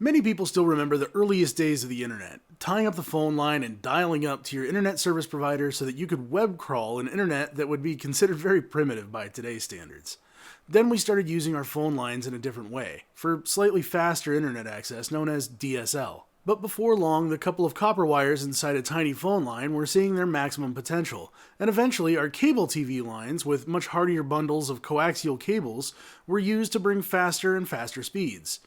Many people still remember the earliest days of the internet, tying up the phone line and dialing up to your internet service provider so that you could web crawl an internet that would be considered very primitive by today's standards. Then we started using our phone lines in a different way, for slightly faster internet access known as DSL. But before long, the couple of copper wires inside a tiny phone line were seeing their maximum potential, and eventually our cable TV lines, with much hardier bundles of coaxial cables, were used to bring faster and faster speeds.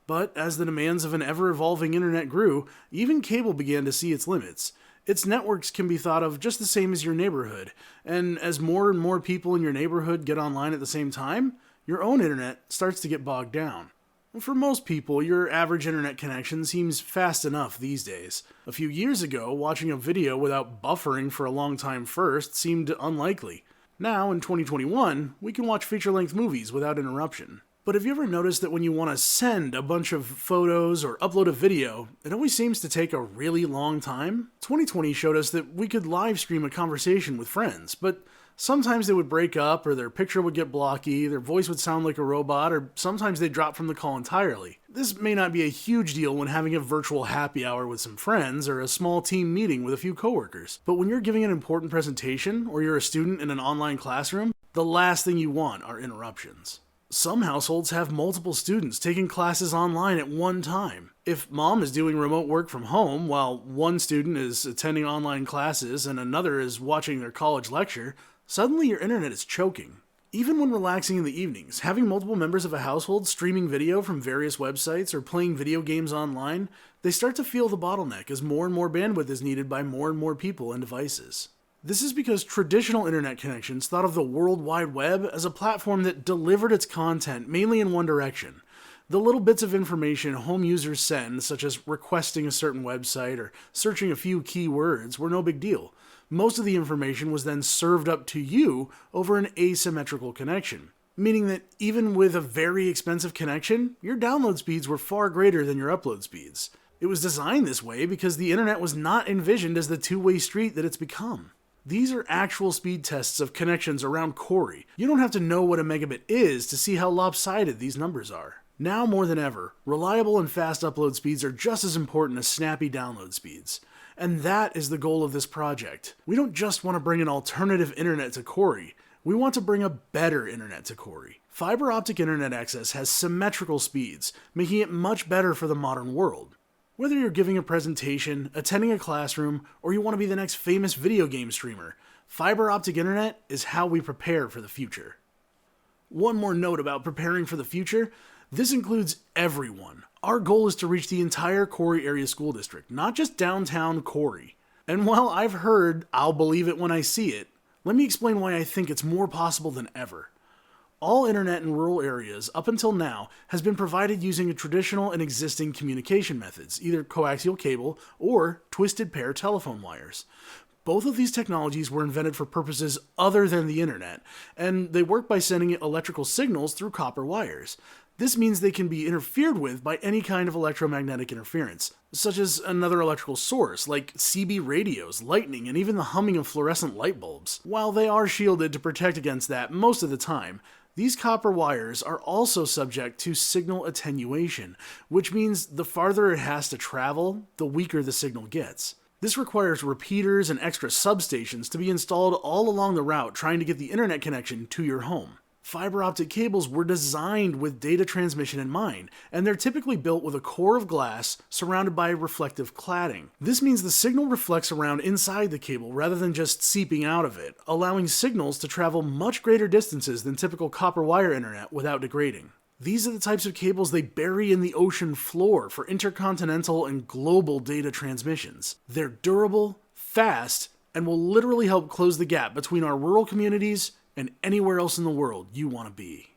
But as the demands of an ever-evolving internet grew, even cable began to see its limits. Its networks can be thought of just the same as your neighborhood, and as more and more people in your neighborhood get online at the same time, your own internet starts to get bogged down. For most people, your average internet connection seems fast enough these days. A few years ago, watching a video without buffering for a long time first seemed unlikely. Now, in 2021, we can watch feature-length movies without interruption. But have you ever noticed that when you want to send a bunch of photos or upload a video, it always seems to take a really long time? 2020 showed us that we could live stream a conversation with friends, but sometimes they would break up, or their picture would get blocky, their voice would sound like a robot, or sometimes they'd drop from the call entirely. This may not be a huge deal when having a virtual happy hour with some friends, or a small team meeting with a few coworkers. But when you're giving an important presentation, or you're a student in an online classroom, the last thing you want are interruptions. Some households have multiple students taking classes online at one time. If mom is doing remote work from home while one student is attending online classes and another is watching their college lecture, suddenly your internet is choking. Even when relaxing in the evenings, having multiple members of a household streaming video from various websites or playing video games online, they start to feel the bottleneck as more and more bandwidth is needed by more and more people and devices. This is because traditional internet connections thought of the World Wide Web as a platform that delivered its content mainly in one direction. The little bits of information home users send, such as requesting a certain website or searching a few keywords, were no big deal. Most of the information was then served up to you over an asymmetrical connection, meaning that even with a very expensive connection, your download speeds were far greater than your upload speeds. It was designed this way because the internet was not envisioned as the two-way street that it's become. These are actual speed tests of connections around Corry. You don't have to know what a megabit is to see how lopsided these numbers are. Now more than ever, reliable and fast upload speeds are just as important as snappy download speeds. And that is the goal of this project. We don't just want to bring an alternative internet to Corry, we want to bring a better internet to Corry. Fiber optic internet access has symmetrical speeds, making it much better for the modern world. Whether you're giving a presentation, attending a classroom, or you want to be the next famous video game streamer, fiber optic internet is how we prepare for the future. One more note about preparing for the future. This includes everyone. Our goal is to reach the entire Corry area school district, not just downtown Corry. And while I've heard, I'll believe it when I see it, let me explain why I think it's more possible than ever. All internet in rural areas, up until now, has been provided using traditional and existing communication methods, either coaxial cable or twisted pair telephone wires. Both of these technologies were invented for purposes other than the internet, and they work by sending electrical signals through copper wires. This means they can be interfered with by any kind of electromagnetic interference, such as another electrical source, like CB radios, lightning, and even the humming of fluorescent light bulbs. While they are shielded to protect against that most of the time, these copper wires are also subject to signal attenuation, which means the farther it has to travel, the weaker the signal gets. This requires repeaters and extra substations to be installed all along the route trying to get the internet connection to your home. Fiber optic cables were designed with data transmission in mind, and they're typically built with a core of glass surrounded by reflective cladding. This means the signal reflects around inside the cable rather than just seeping out of it, allowing signals to travel much greater distances than typical copper wire internet without degrading. These are the types of cables they bury in the ocean floor for intercontinental and global data transmissions. They're durable, fast, and will literally help close the gap between our rural communities and anywhere else in the world you want to be.